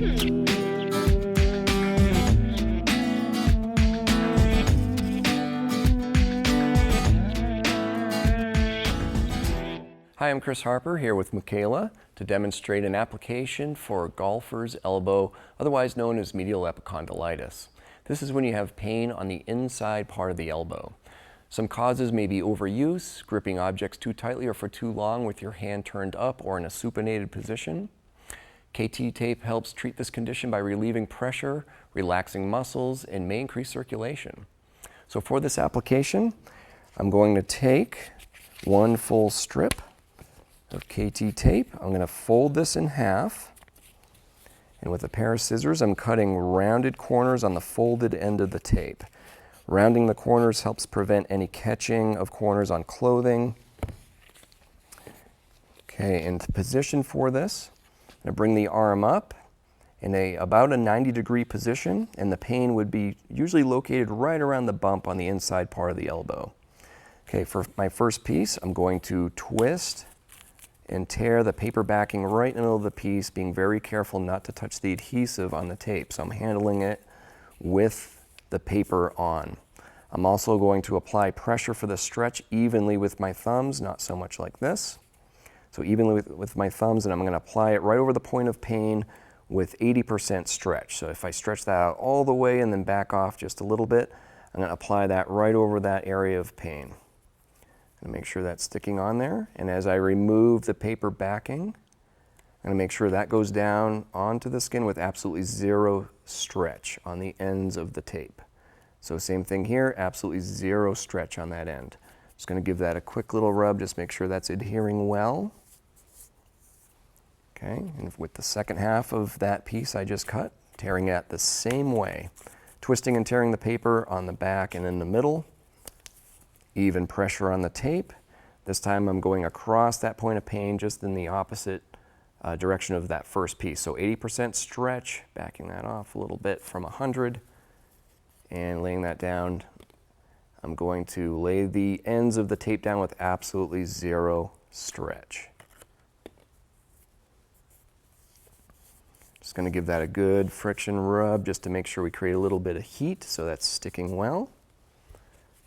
Hi, I'm Chris Harper here with Michaela to demonstrate an application for golfer's elbow, otherwise known as medial epicondylitis. This is when you have pain on the inside part of the elbow. Some causes may be overuse, gripping objects too tightly or for too long with your hand turned up or in a supinated position. KT tape helps treat this condition by relieving pressure, relaxing muscles, and may increase circulation. So for this application, I'm going to take one full strip of KT tape. I'm going to fold this in half, and with a pair of scissors I'm cutting rounded corners on the folded end of the tape. Rounding the corners helps prevent any catching of corners on clothing. Okay, into position for this, I'm going to bring the arm up in about a 90-degree position, and the pain would be usually located right around the bump on the inside part of the elbow. Okay, for my first piece, I'm going to twist and tear the paper backing right in the middle of the piece, being very careful not to touch the adhesive on the tape. So I'm handling it with the paper on. I'm also going to apply pressure for the stretch evenly with my thumbs, not so much like this. So evenly with my thumbs, and I'm going to apply it right over the point of pain with 80% stretch. So if I stretch that out all the way and then back off just a little bit, I'm going to apply that right over that area of pain. And make sure that's sticking on there. And as I remove the paper backing, I'm going to make sure that goes down onto the skin with absolutely zero stretch on the ends of the tape. So same thing here, absolutely zero stretch on that end. Just going to give that a quick little rub, just make sure that's adhering well. Okay, and with the second half of that piece I just cut, tearing it the same way. Twisting and tearing the paper on the back and in the middle. Even pressure on the tape. This time I'm going across that point of pain just in the opposite direction of that first piece. So 80% stretch, backing that off a little bit from 100 and laying that down. I'm going to lay the ends of the tape down with absolutely zero stretch. Just going to give that a good friction rub just to make sure we create a little bit of heat so that's sticking well.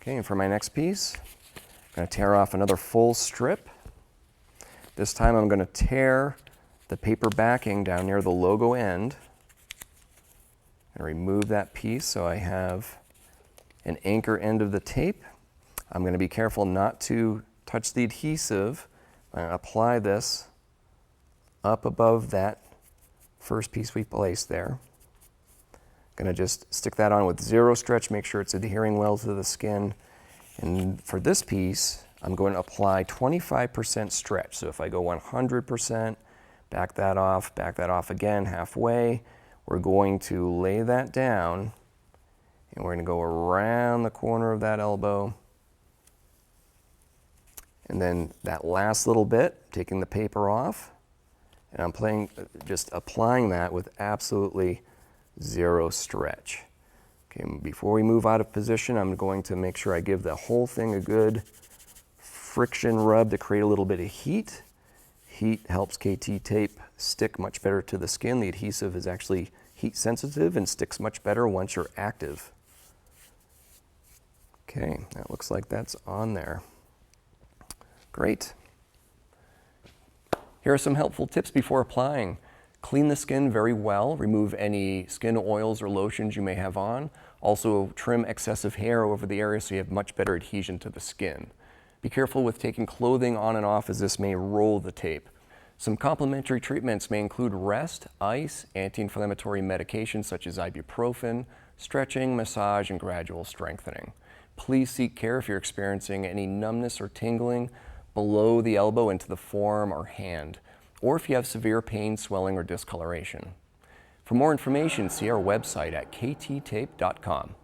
Okay, and for my next piece, I'm going to tear off another full strip. This time I'm going to tear the paper backing down near the logo end and remove that piece so I have an anchor end of the tape. I'm going to be careful not to touch the adhesive. I'm going to apply this up above that first piece we placed there. Going to just stick that on with zero stretch, make sure it's adhering well to the skin. And for this piece, I'm going to apply 25% stretch. So if I go 100%, back that off again halfway, we're going to lay that down and we're going to go around the corner of that elbow. And then that last little bit, taking the paper off, and I'm just applying that with absolutely zero stretch. Okay, before we move out of position, I'm going to make sure I give the whole thing a good friction rub to create a little bit of heat. Heat helps KT tape stick much better to the skin. The adhesive is actually heat sensitive and sticks much better once you're active. Okay, that looks like that's on there. Great. Here are some helpful tips before applying. Clean the skin very well, remove any skin oils or lotions you may have on. Also trim excessive hair over the area so you have much better adhesion to the skin. Be careful with taking clothing on and off as this may roll the tape. Some complementary treatments may include rest, ice, anti-inflammatory medications such as ibuprofen, stretching, massage, and gradual strengthening. Please seek care if you're experiencing any numbness or tingling below the elbow into the forearm or hand, or if you have severe pain, swelling, or discoloration. For more information, see our website at kttape.com.